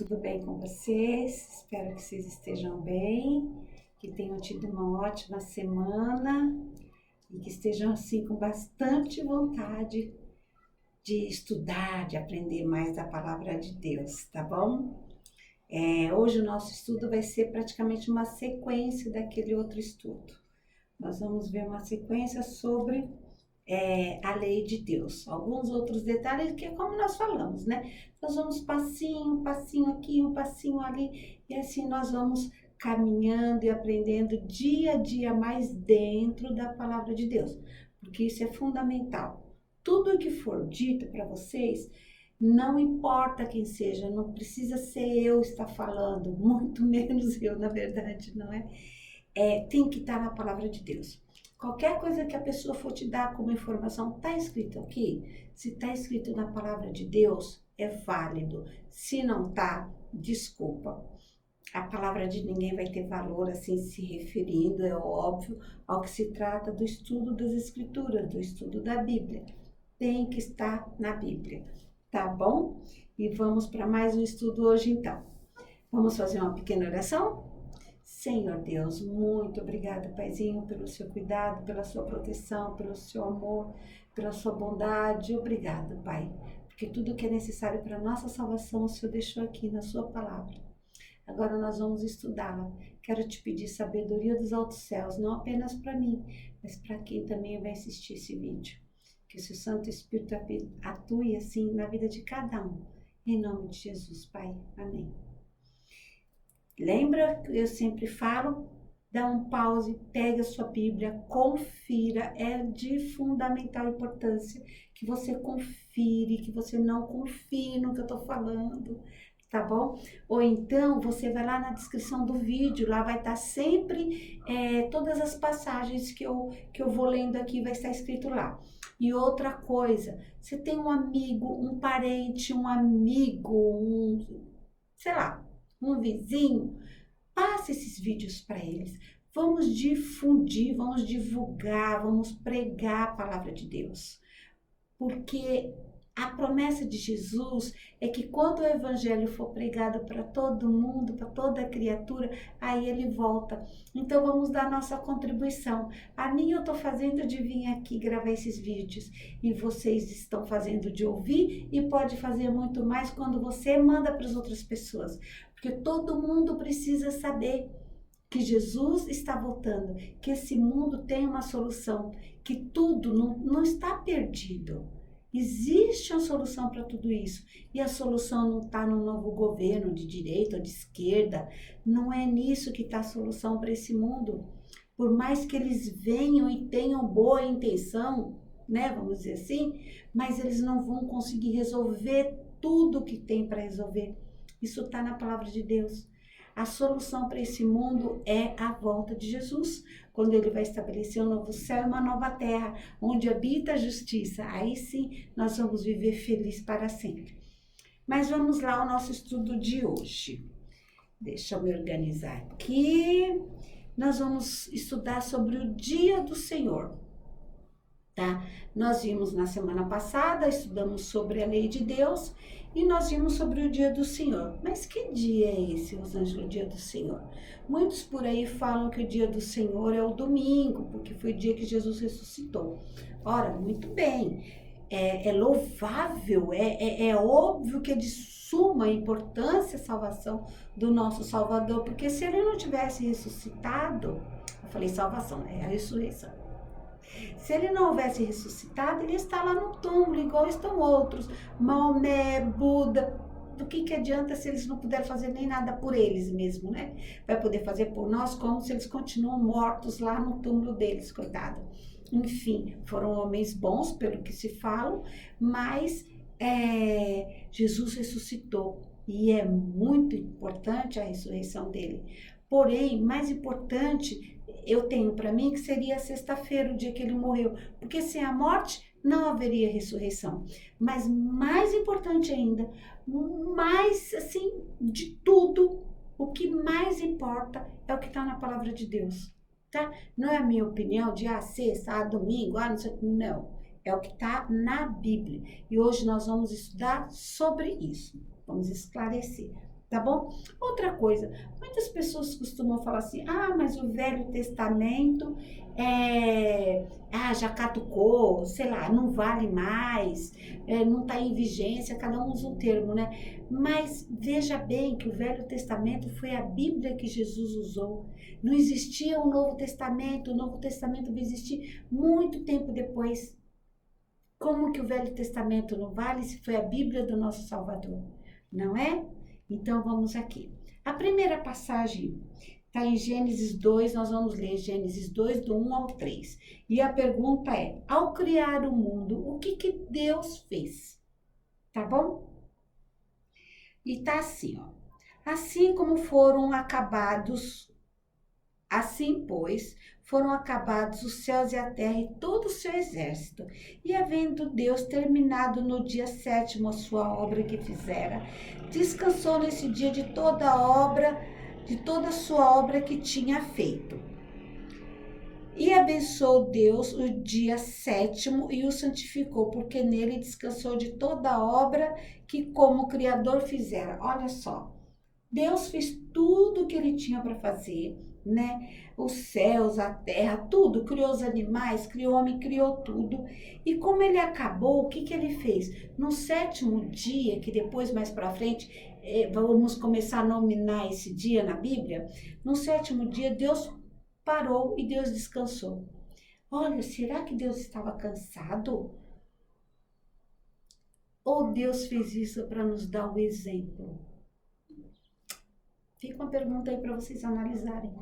Tudo bem com vocês? Espero que vocês estejam bem, que tenham tido uma ótima semana e que estejam assim com bastante vontade de estudar, de aprender mais da palavra de Deus, tá bom? Hoje o nosso estudo vai ser praticamente uma sequência daquele outro estudo. Nós vamos ver uma sequência sobre a lei de Deus. Alguns outros detalhes que é como nós falamos, né? Nós vamos passinho, um passinho aqui, um passinho ali, e assim nós vamos caminhando e aprendendo dia a dia mais dentro da palavra de Deus, porque isso é fundamental. Tudo o que for dito para vocês, não importa quem seja, não precisa ser eu estar falando, muito menos eu, na verdade, não é? Tem que estar na palavra de Deus. Qualquer coisa que a pessoa for te dar como informação, está escrito aqui? Se está escrito na palavra de Deus, é válido. Se não está, desculpa. A palavra de ninguém vai ter valor assim se referindo, é óbvio, ao que se trata do estudo das Escrituras, do estudo da Bíblia. Tem que estar na Bíblia, tá bom? E vamos para mais um estudo hoje então. Vamos fazer uma pequena oração? Senhor Deus, muito obrigada, Paizinho, pelo seu cuidado, pela sua proteção, pelo seu amor, pela sua bondade. Obrigada, Pai, porque tudo que é necessário para a nossa salvação o Senhor deixou aqui na sua palavra. Agora nós vamos estudá-la. Quero te pedir sabedoria dos altos céus, não apenas para mim, mas para quem também vai assistir esse vídeo. Que o seu Santo Espírito atue assim na vida de cada um. Em nome de Jesus, Pai. Amém. Lembra que eu sempre falo? Dá um pause, pega a sua Bíblia, confira. É de fundamental importância que você confire, que você não confie no que eu estou falando, tá bom? Ou então você vai lá na descrição do vídeo, lá vai estar sempre todas as passagens que eu vou lendo aqui, vai estar escrito lá. E outra coisa, você tem um amigo, um parente, um amigo, sei lá, um vizinho, passe esses vídeos para eles. Vamos difundir, vamos divulgar, vamos pregar a palavra de Deus. Porque a promessa de Jesus é que quando o evangelho for pregado para todo mundo, para toda criatura, aí ele volta. Então vamos dar nossa contribuição. A minha eu estou fazendo de vir aqui gravar esses vídeos e vocês estão fazendo de ouvir e pode fazer muito mais quando você manda para as outras pessoas. Porque todo mundo precisa saber que Jesus está voltando, que esse mundo tem uma solução, que tudo não está perdido. Existe uma solução para tudo isso. E a solução não está no novo governo de direita ou de esquerda. Não é nisso que está a solução para esse mundo. Por mais que eles venham e tenham boa intenção, né, vamos dizer assim, mas eles não vão conseguir resolver tudo o que tem para resolver. Isso está na palavra de Deus. A solução para esse mundo é a volta de Jesus, quando ele vai estabelecer um novo céu e uma nova terra, onde habita a justiça. Aí sim, nós vamos viver felizes para sempre. Mas vamos lá ao nosso estudo de hoje. Deixa eu me organizar aqui. Nós vamos estudar sobre o dia do Senhor, tá? Nós vimos na semana passada, estudamos sobre a lei de Deus e nós vimos sobre o dia do Senhor. Mas que dia é esse, Rosângela, o dia do Senhor? Muitos por aí falam que o dia do Senhor é o domingo, porque foi o dia que Jesus ressuscitou. Ora, muito bem, é louvável, é óbvio que é de suma importância a salvação do nosso Salvador, porque se ele não tivesse ressuscitado, eu falei salvação, é a ressurreição. Se ele não houvesse ressuscitado, ele está lá no túmulo, igual estão outros. Maomé, Buda. Do que adianta se eles não puderem fazer nem nada por eles mesmo, né? Vai poder fazer por nós como se eles continuam mortos lá no túmulo deles, coitado. Enfim, foram homens bons, pelo que se fala, mas Jesus ressuscitou. E é muito importante a ressurreição dele. Porém, mais importante, eu tenho para mim que seria sexta-feira, o dia que ele morreu, porque sem a morte não haveria ressurreição. Mas mais importante ainda, mais assim, de tudo, o que mais importa é o que está na palavra de Deus, tá? Não é a minha opinião de sexta, domingo, não sei o que, não. É o que está na Bíblia. E hoje nós vamos estudar sobre isso. Vamos esclarecer. tá bom? Outra coisa, muitas pessoas costumam falar assim, mas o Velho Testamento já caducou, sei lá, não vale mais, não está em vigência, cada um usa um termo, né? Mas veja bem que o Velho Testamento foi a Bíblia que Jesus usou. Não existia o Novo Testamento vai existir muito tempo depois. Como que o Velho Testamento não vale se foi a Bíblia do nosso Salvador? Não é? Então vamos aqui. A primeira passagem está em Gênesis 2, nós vamos ler Gênesis 2, do 1 ao 3. E a pergunta é, ao criar o mundo, o que Deus fez? Tá bom? E tá assim, ó. Assim como foram acabados, assim, pois, foram acabados os céus e a terra e todo o seu exército. E havendo Deus terminado no dia 7º a sua obra que fizera, descansou nesse dia de toda a sua obra que tinha feito. E abençoou Deus o dia 7º e o santificou, porque nele descansou de toda a obra que como Criador fizera. Olha só, Deus fez tudo o que ele tinha para fazer, né? Os céus, a terra, tudo, criou os animais, criou o homem, criou tudo. E como ele acabou, o que ele fez? No 7º dia, que depois mais para frente, vamos começar a nominar esse dia na Bíblia, no 7º dia Deus parou e Deus descansou. Olha, será que Deus estava cansado? Ou Deus fez isso para nos dar um exemplo? Fica uma pergunta aí para vocês analisarem,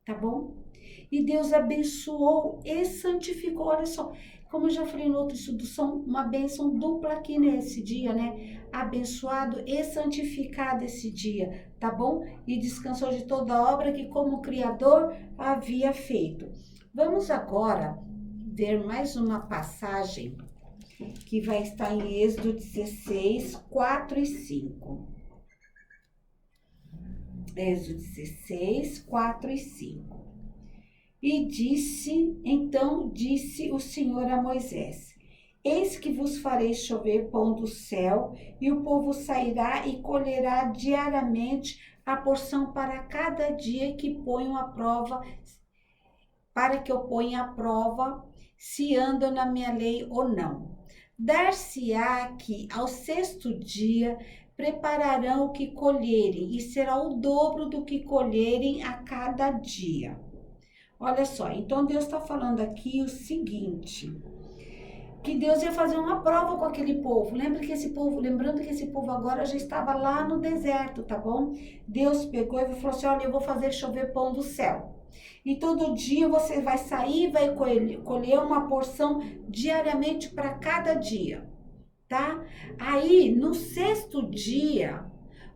tá bom? E Deus abençoou e santificou. Olha só, como eu já falei no outro estudo, são uma bênção dupla aqui nesse dia, né? Abençoado e santificado esse dia, tá bom? E descansou de toda a obra que como Criador havia feito. Vamos agora ver mais uma passagem que vai estar em Êxodo 16, 4 e 5. Êxodo 16, 4 e 5. E então disse o Senhor a Moisés, eis que vos farei chover pão do céu, e o povo sairá e colherá diariamente a porção para cada dia que ponham à prova, para que eu ponha à prova se andam na minha lei ou não. Dar-se-á que ao 6º dia prepararão o que colherem, e será o dobro do que colherem a cada dia. Olha só, então Deus está falando aqui o seguinte, que Deus ia fazer uma prova com aquele povo. Lembrando que esse povo agora já estava lá no deserto, tá bom? Deus pegou e falou assim, olha, eu vou fazer chover pão do céu. E todo dia você vai sair e vai colher uma porção diariamente para cada dia, tá? Aí, no 6º dia,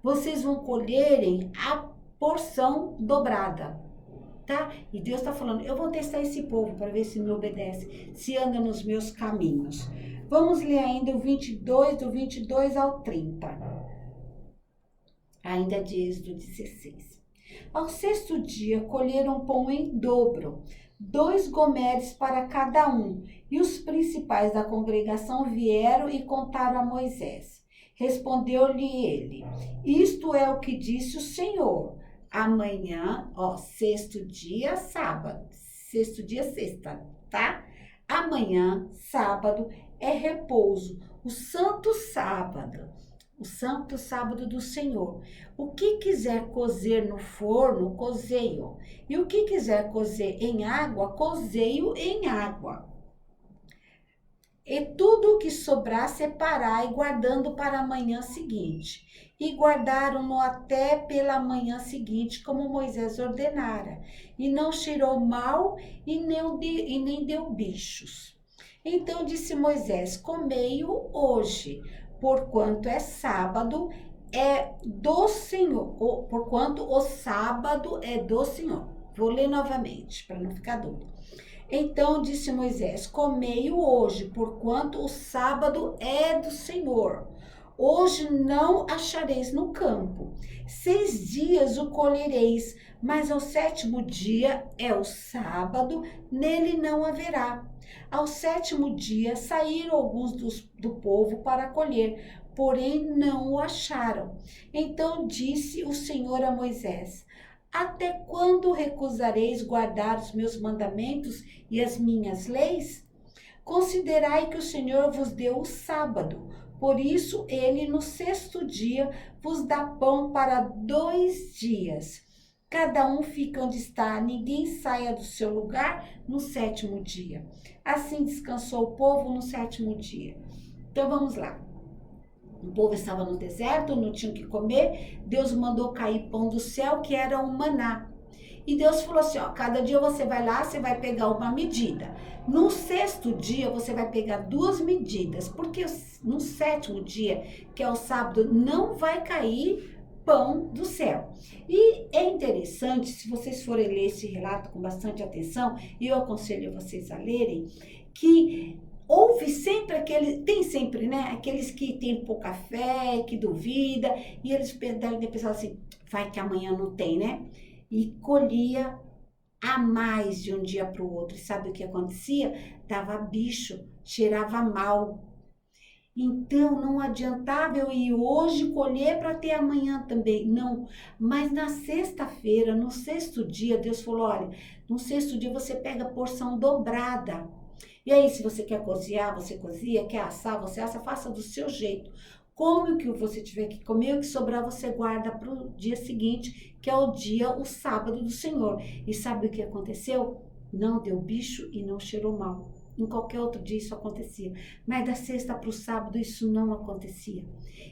vocês vão colherem a porção dobrada, tá? E Deus está falando, eu vou testar esse povo para ver se me obedece, se anda nos meus caminhos. Vamos ler ainda o 22, do 22 ao 30. Ainda de Êxodo 16. Ao 6º dia, colheram pão em dobro, 2 gomeres para cada um. E os principais da congregação vieram e contaram a Moisés. Respondeu-lhe ele, isto é o que disse o Senhor. Amanhã, 6º dia, sábado. 6º dia, sexta, tá? Amanhã, sábado, é repouso, o santo sábado do Senhor. O que quiser cozer no forno, cozeio. E o que quiser cozer em água, cozeio em água. E tudo o que sobrar, separai, guardando para a manhã seguinte. E guardaram-no até pela manhã seguinte, como Moisés ordenara. E não cheirou mal e nem deu bichos. Então disse Moisés, comei-o hoje, porquanto é sábado, é do Senhor. Porquanto o sábado é do Senhor. Vou ler novamente, para não ficar dúvida. Então disse Moisés, comei-o hoje, porquanto o sábado é do Senhor. Hoje não achareis no campo. 6 dias o colhereis, mas ao 7º dia é o sábado, nele não haverá. Ao 7º dia saíram alguns do povo para colher, porém não o acharam. Então disse o Senhor a Moisés: até quando recusareis guardar os meus mandamentos e as minhas leis? Considerai que o Senhor vos deu o sábado, por isso ele no sexto dia vos dá pão para 2 dias. Cada um fica onde está, ninguém saia do seu lugar no sétimo dia. Assim descansou o povo no sétimo dia. Então vamos lá. O povo estava no deserto, não tinha o que comer. Deus mandou cair pão do céu, que era o maná. E Deus falou assim, ó, cada dia você vai lá, você vai pegar uma medida. No sexto dia, você vai pegar 2 medidas, porque no sétimo dia, que é o sábado, não vai cair pão do céu. E é interessante, se vocês forem ler esse relato com bastante atenção, e eu aconselho vocês a lerem, que houve sempre tem sempre, né, aqueles que têm pouca fé, que duvida, e eles devem pensar assim, vai que amanhã não tem, né? E colhia a mais de um dia para o outro. E sabe o que acontecia? Dava bicho, cheirava mal. Então não adiantava eu ir hoje colher para ter amanhã também. Não. Mas na sexta-feira, no sexto dia, Deus falou: olha, no sexto dia você pega a porção dobrada. E aí, se você quer cozinhar, você cozinha, quer assar, você assa, faça do seu jeito. Come o que você tiver que comer, o que sobrar você guarda para o dia seguinte, que é o sábado do Senhor. E sabe o que aconteceu? Não deu bicho e não cheirou mal. Em qualquer outro dia isso acontecia. Mas da sexta para o sábado isso não acontecia.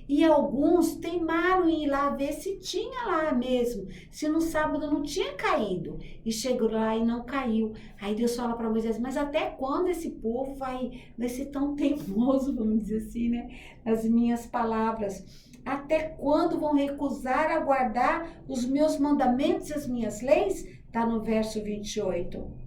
E alguns teimaram em ir lá ver se tinha lá mesmo. Se no sábado não tinha caído. E chegou lá e não caiu. Aí Deus fala para Moisés, mas até quando esse povo vai ser tão teimoso, vamos dizer assim, né? As minhas palavras. Até quando vão recusar a guardar os meus mandamentos e as minhas leis? Está no verso 28.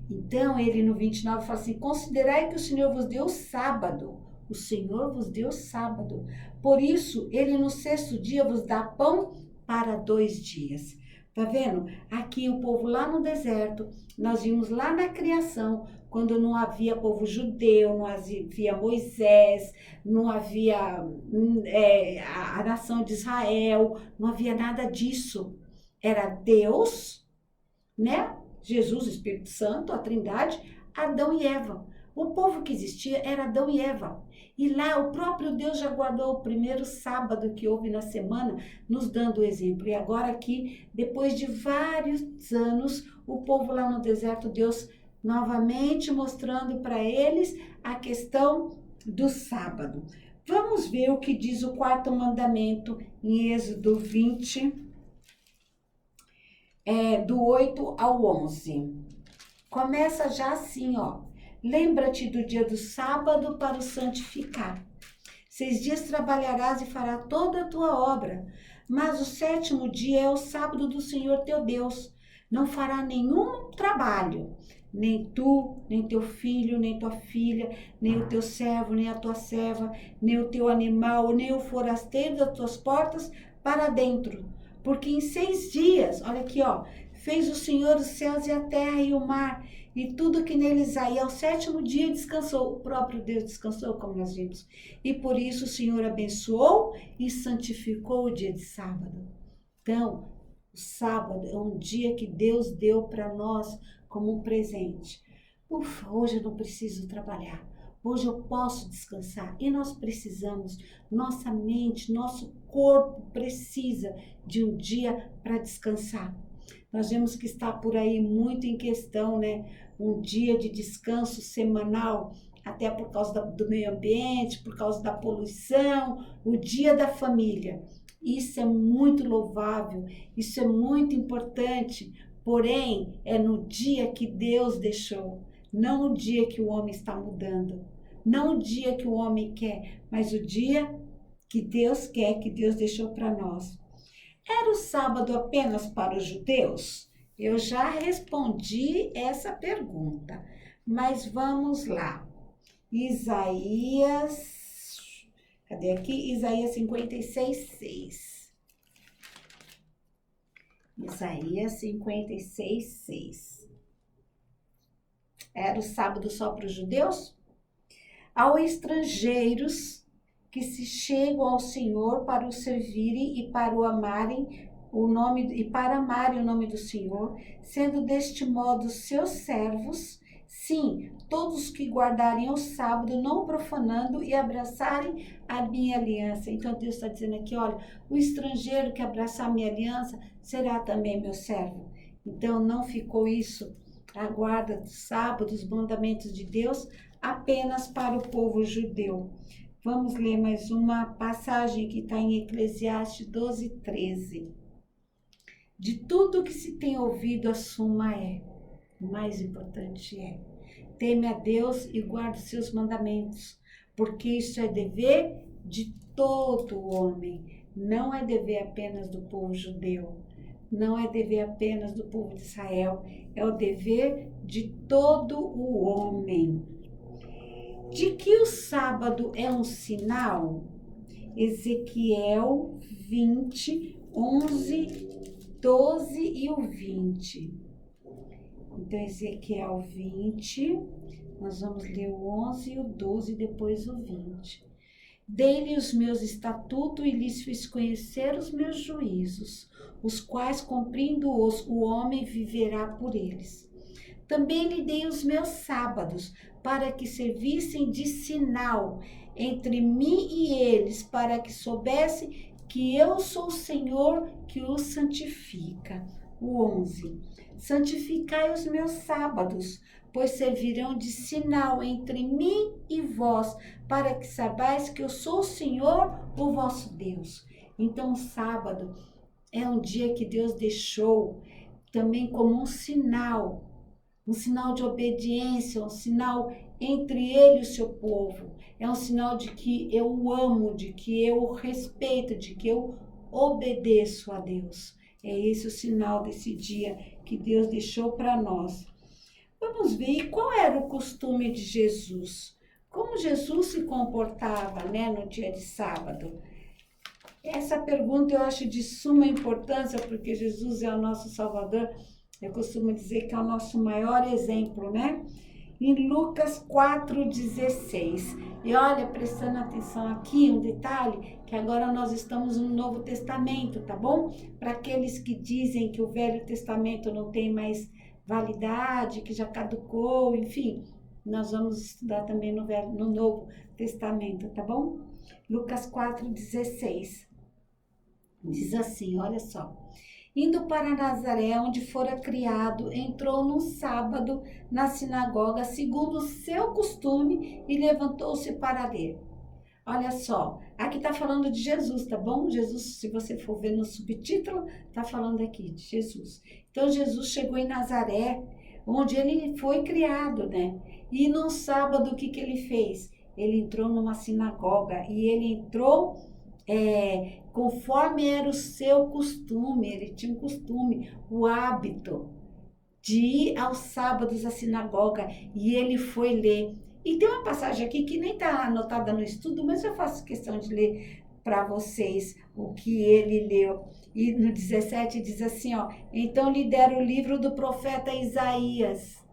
Então, ele no 29 fala assim, considerai que o Senhor vos deu o sábado. O Senhor vos deu o sábado. Por isso, ele no sexto dia vos dá pão para 2 dias. Tá vendo? Aqui o povo lá no deserto, nós vimos lá na criação, quando não havia povo judeu, não havia Moisés, não havia a nação de Israel, não havia nada disso. Era Deus, né? Jesus, o Espírito Santo, a Trindade, Adão e Eva. O povo que existia era Adão e Eva. E lá o próprio Deus já guardou o primeiro sábado que houve na semana, nos dando o exemplo. E agora aqui, depois de vários anos, o povo lá no deserto, Deus novamente mostrando para eles a questão do sábado. Vamos ver o que diz o quarto mandamento em Êxodo 20, do 8 ao 11. Começa já assim, ó. Lembra-te do dia do sábado para o santificar. 6 dias trabalharás e farás toda a tua obra, mas o sétimo dia é o sábado do Senhor teu Deus. Não fará nenhum trabalho, nem tu, nem teu filho, nem tua filha, nem o teu servo, nem a tua serva, nem o teu animal, nem o forasteiro das tuas portas para dentro. Porque em 6 dias, olha aqui, ó, fez o Senhor os céus e a terra e o mar, e tudo que neles há. E ao sétimo dia descansou. O próprio Deus descansou, como nós vimos. E por isso o Senhor abençoou e santificou o dia de sábado. Então, o sábado é um dia que Deus deu para nós como um presente. Ufa, hoje eu não preciso trabalhar. Hoje eu posso descansar. E nós precisamos, nossa mente, nosso corpo precisa de um dia para descansar. Nós vemos que está por aí muito em questão, né? Um dia de descanso semanal, até por causa do meio ambiente, por causa da poluição, o dia da família. Isso é muito louvável, isso é muito importante, porém é no dia que Deus deixou, não o dia que o homem está mudando, não o dia que o homem quer, mas o dia que Deus quer, que Deus deixou para nós. Era o sábado apenas para os judeus? Eu já respondi essa pergunta, mas vamos lá. Isaías, cadê aqui? Isaías 56:6. Isaías 56:6. Era o sábado só para os judeus? Aos estrangeiros que se chegam ao Senhor para o servirem e para amarem o nome do Senhor, sendo deste modo seus servos, sim, todos que guardarem o sábado, não profanando e abraçarem a minha aliança. Então Deus está dizendo aqui, olha, o estrangeiro que abraçar a minha aliança será também meu servo. Então não ficou isso, a guarda do sábado, os mandamentos de Deus, apenas para o povo judeu. Vamos ler mais uma passagem que está em Eclesiastes 12:13. De tudo que se tem ouvido, a suma é, o mais importante é, teme a Deus e guarde seus mandamentos, porque isso é dever de todo homem, não é dever apenas do povo judeu, não é dever apenas do povo de Israel, é o dever de todo o homem. De que o sábado é um sinal? Ezequiel 20, 11, 12 e o 20. Então, Ezequiel 20, nós vamos ler o 11 e o 12 e depois o 20. Dei-lhe os meus estatutos e lhes fiz conhecer os meus juízos, os quais, cumprindo-os, o homem viverá por eles. Também lhe dei os meus sábados, para que servissem de sinal entre mim e eles, para que soubessem que eu sou o Senhor que os santifica. O 11. Santificai os meus sábados, pois servirão de sinal entre mim e vós, para que saibais que eu sou o Senhor, o vosso Deus. Então, o sábado é um dia que Deus deixou também como um sinal de obediência, um sinal entre ele e o seu povo. É um sinal de que eu o amo, de que eu o respeito, de que eu obedeço a Deus. É esse o sinal desse dia que Deus deixou para nós. Vamos ver qual era o costume de Jesus. Como Jesus se comportava, no dia de sábado? Essa pergunta eu acho de suma importância, porque Jesus é o nosso Salvador. Eu costumo dizer que é o nosso maior exemplo, Em Lucas 4:16. E olha, prestando atenção aqui, um detalhe, que agora nós estamos no Novo Testamento, tá bom? Para aqueles que dizem que o Velho Testamento não tem mais validade, que já caducou, enfim, nós vamos estudar também no Novo Testamento, tá bom? Lucas 4:16. Diz assim, olha só. Indo para Nazaré, onde fora criado, entrou num sábado na sinagoga, segundo o seu costume, e levantou-se para ler. Olha só, aqui está falando de Jesus, tá bom? Jesus, se você for ver no subtítulo, está falando aqui de Jesus. Então, Jesus chegou em Nazaré, onde ele foi criado, E no sábado, o que ele fez? Ele entrou numa sinagoga e ele entrou conforme era o seu costume, ele tinha um costume, o hábito de ir aos sábados à sinagoga, e ele foi ler. E tem uma passagem aqui que nem está anotada no estudo, mas eu faço questão de ler para vocês o que ele leu. E no 17 diz assim, então lhe deram o livro do profeta Isaías.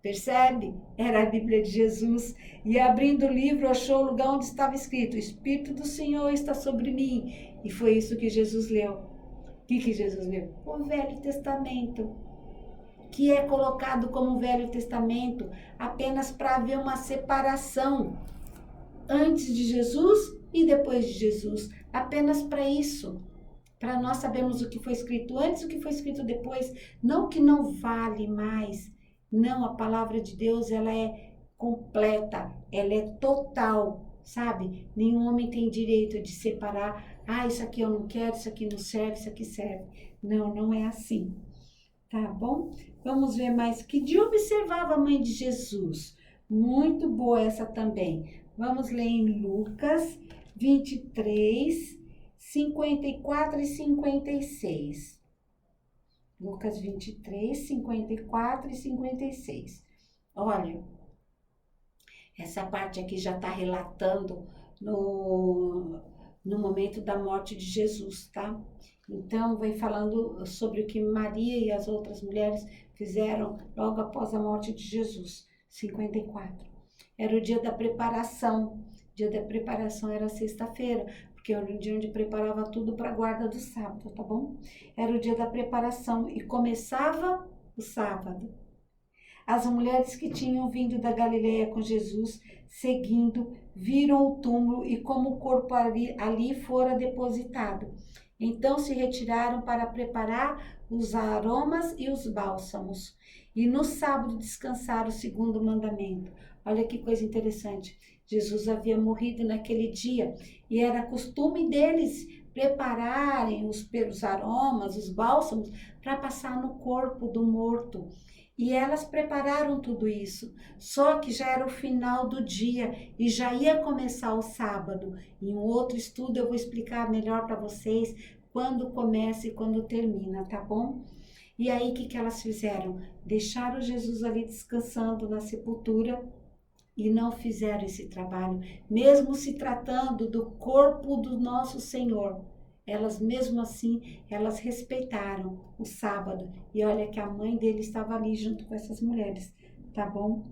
Percebe? Era a Bíblia de Jesus. E abrindo o livro, achou o lugar onde estava escrito: o Espírito do Senhor está sobre mim. E foi isso que Jesus leu. O que Jesus leu? O Velho Testamento, que é colocado como Velho Testamento apenas para haver uma separação antes de Jesus e depois de Jesus. Apenas para isso. Para nós sabermos o que foi escrito antes e o que foi escrito depois. Não que não vale mais. Não, a palavra de Deus, ela é completa, ela é total, sabe? Nenhum homem tem direito de separar, isso aqui eu não quero, isso aqui não serve, isso aqui serve. Não, não é assim, tá bom? Vamos ver mais. Que dia observava a mãe de Jesus? Muito boa essa também. Vamos ler em Lucas 23, 54 e 56. Lucas 23, 54 e 56. Olha, essa parte aqui já está relatando no momento da morte de Jesus, tá? Então, vem falando sobre o que Maria e as outras mulheres fizeram logo após a morte de Jesus. 54. Era o dia da preparação dia da preparação era sexta-feira, porque era o dia onde preparava tudo para a guarda do sábado, tá bom? Era o dia da preparação e começava o sábado. As mulheres que tinham vindo da Galileia com Jesus, seguindo, viram o túmulo e como o corpo ali fora depositado. Então se retiraram para preparar os aromas e os bálsamos. E no sábado descansaram segundo o mandamento. Olha que coisa interessante. Jesus havia morrido naquele dia e era costume deles prepararem os aromas, os bálsamos, para passar no corpo do morto. E elas prepararam tudo isso, só que já era o final do dia e já ia começar o sábado. Em um outro estudo eu vou explicar melhor para vocês quando começa e quando termina, tá bom? E aí o que elas fizeram? Deixaram Jesus ali descansando na sepultura e não fizeram esse trabalho, mesmo se tratando do corpo do nosso Senhor. Elas mesmo assim, elas respeitaram o sábado. E olha que a mãe dele estava ali junto com essas mulheres, tá bom?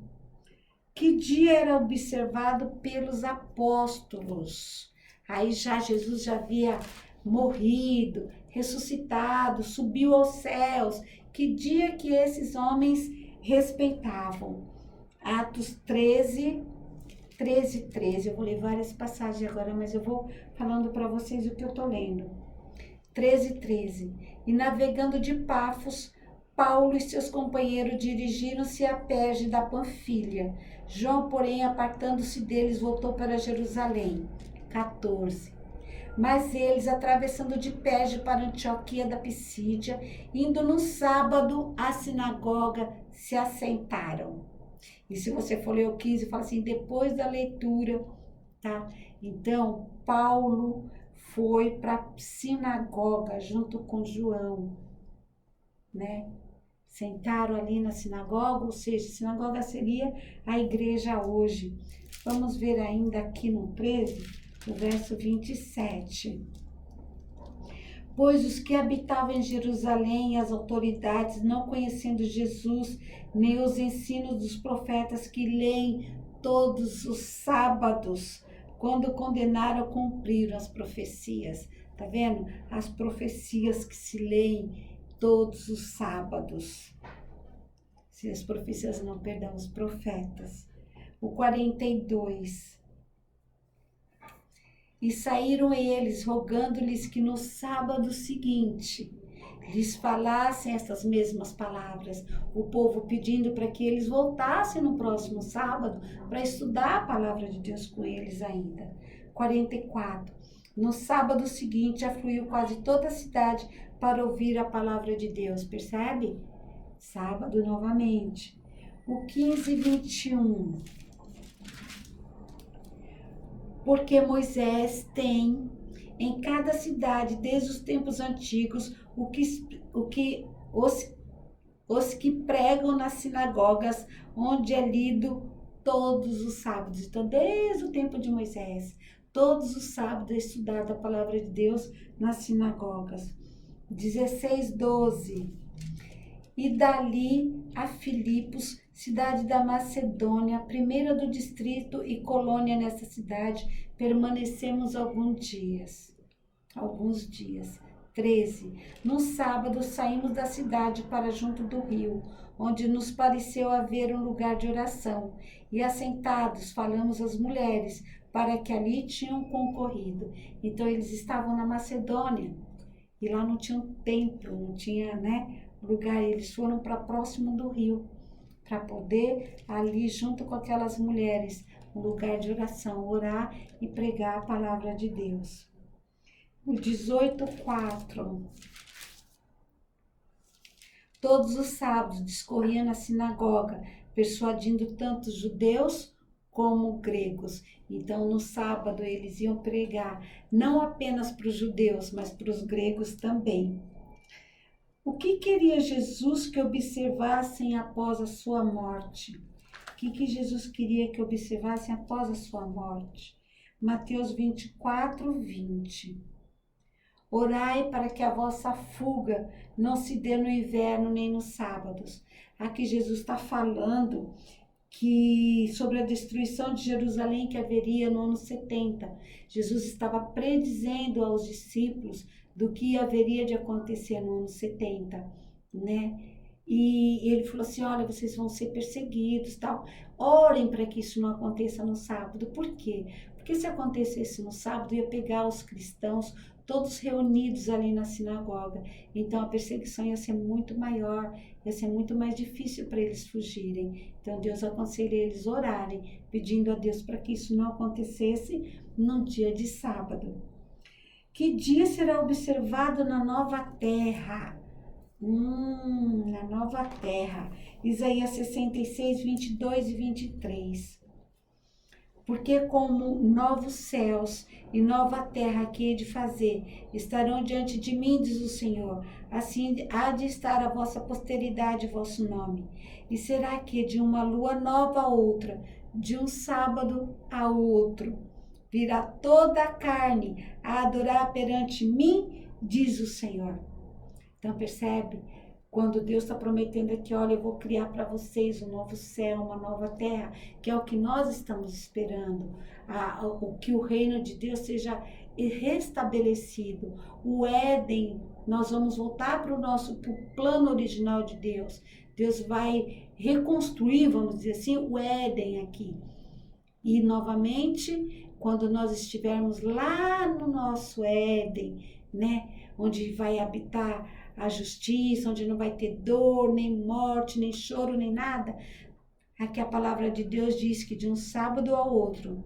Que dia era observado pelos apóstolos? Aí já Jesus já havia morrido, ressuscitado, subiu aos céus. Que dia que esses homens respeitavam? Atos 13, 13. Eu vou ler várias passagens agora, mas eu vou falando para vocês o que eu estou lendo. 13. E navegando de Pafos, Paulo e seus companheiros dirigiram-se a Perge da Panfilha. João, porém, apartando-se deles, voltou para Jerusalém. 14. Mas eles, atravessando de Perge para Antioquia da Pisídia, indo no sábado à sinagoga, se assentaram. E se você for ler o 15, fala assim, depois da leitura, tá? Então, Paulo foi para a sinagoga junto com João, né? Sentaram ali na sinagoga, ou seja, a sinagoga seria a igreja hoje. Vamos ver ainda aqui no 13, o verso 27. Pois os que habitavam em Jerusalém, as autoridades, não conhecendo Jesus, nem os ensinos dos profetas que leem todos os sábados, quando condenaram, cumpriram as profecias. Tá vendo? As profecias que se leem todos os sábados. Se as profecias não, perdão, os profetas. O 42. E saíram eles, rogando-lhes que no sábado seguinte lhes falassem essas mesmas palavras. O povo pedindo para que eles voltassem no próximo sábado para estudar a palavra de Deus com eles ainda. 44. No sábado seguinte, afluiu quase toda a cidade para ouvir a palavra de Deus. Percebe? Sábado novamente. O 15 e 21. Porque Moisés tem em cada cidade, desde os tempos antigos, os que pregam nas sinagogas, onde é lido todos os sábados. Então, desde o tempo de Moisés, todos os sábados é estudada a palavra de Deus nas sinagogas. 16:12. E dali a Filipos, cidade da Macedônia, primeira do distrito e colônia nessa cidade, permanecemos alguns dias. 13. No sábado saímos da cidade para junto do rio, onde nos pareceu haver um lugar de oração, e assentados falamos às mulheres, para que ali tinham concorrido. Então eles estavam na Macedônia, e lá não tinha um templo, não tinha, lugar. Eles foram para próximo do rio, para poder ali junto com aquelas mulheres, um lugar de oração, orar e pregar a palavra de Deus. O 18:4. Todos os sábados discorria na sinagoga, persuadindo tanto judeus como gregos. Então, no sábado, eles iam pregar, não apenas para os judeus, mas para os gregos também. O que queria Jesus que observassem após a sua morte? O que Jesus queria que observassem após a sua morte? Mateus 24:20. Orai para que a vossa fuga não se dê no inverno nem nos sábados. Aqui Jesus está falando que sobre a destruição de Jerusalém que haveria no ano 70. Jesus estava predizendo aos discípulos do que haveria de acontecer no ano 70, né? E ele falou assim, olha, vocês vão ser perseguidos, tal. Orem para que isso não aconteça no sábado. Por quê? Porque se acontecesse no sábado, ia pegar os cristãos todos reunidos ali na sinagoga. Então a perseguição ia ser muito maior, ia ser muito mais difícil para eles fugirem. Então Deus aconselha eles a orarem, pedindo a Deus para que isso não acontecesse no dia de sábado. Que dia será observado na nova terra? Na nova terra. Isaías 66, 22 e 23. Porque como novos céus e nova terra que hei de fazer estarão diante de mim, diz o Senhor, assim há de estar a vossa posteridade, vosso nome. E será que de uma lua nova a outra, de um sábado a outro, virá toda a carne a adorar perante mim, diz o Senhor. Então percebe? Quando Deus está prometendo aqui, olha, eu vou criar para vocês um novo céu, uma nova terra, que é o que nós estamos esperando, o que o reino de Deus seja restabelecido. O Éden, nós vamos voltar para o nosso plano original de Deus. Deus vai reconstruir, vamos dizer assim, o Éden aqui. E novamente, quando nós estivermos lá no nosso Éden, né, onde vai habitar a justiça, onde não vai ter dor, nem morte, nem choro, nem nada. Aqui a palavra de Deus diz que de um sábado ao outro,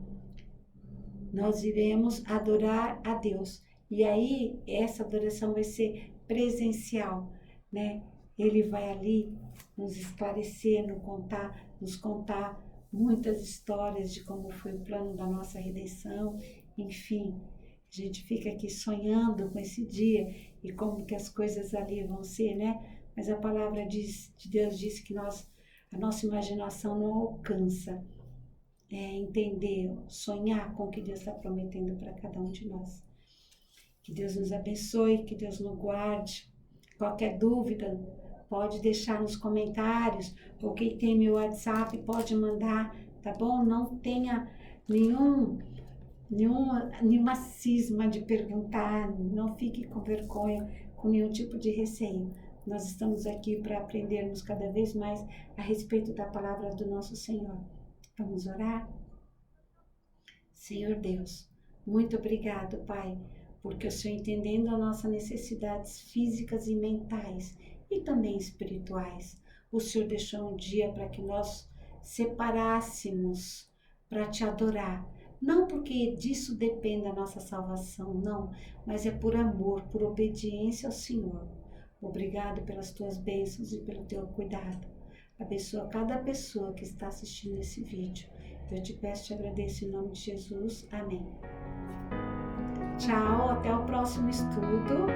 nós iremos adorar a Deus. E aí, essa adoração vai ser presencial, né? Ele vai ali nos esclarecer, nos contar muitas histórias de como foi o plano da nossa redenção, enfim. A gente fica aqui sonhando com esse dia e como que as coisas ali vão ser, né? Mas a palavra de Deus diz que a nossa imaginação não alcança entender, sonhar com o que Deus está prometendo para cada um de nós. Que Deus nos abençoe, que Deus nos guarde. Qualquer dúvida, pode deixar nos comentários, ou quem tem meu WhatsApp pode mandar, tá bom? Não tenha nenhuma cisma de perguntar, não fique com vergonha, com nenhum tipo de receio. Nós estamos aqui para aprendermos cada vez mais a respeito da palavra do nosso Senhor. Vamos orar? Senhor Deus, muito obrigado, Pai, porque o Senhor, entendendo as nossas necessidades físicas e mentais e também espirituais, o Senhor deixou um dia para que nós separássemos para te adorar. Não porque disso depende a nossa salvação, não, mas é por amor, por obediência ao Senhor. Obrigado pelas tuas bênçãos e pelo teu cuidado. Abençoa cada pessoa que está assistindo esse vídeo. Eu te peço e te agradeço em nome de Jesus. Amém. Tchau, até o próximo estudo.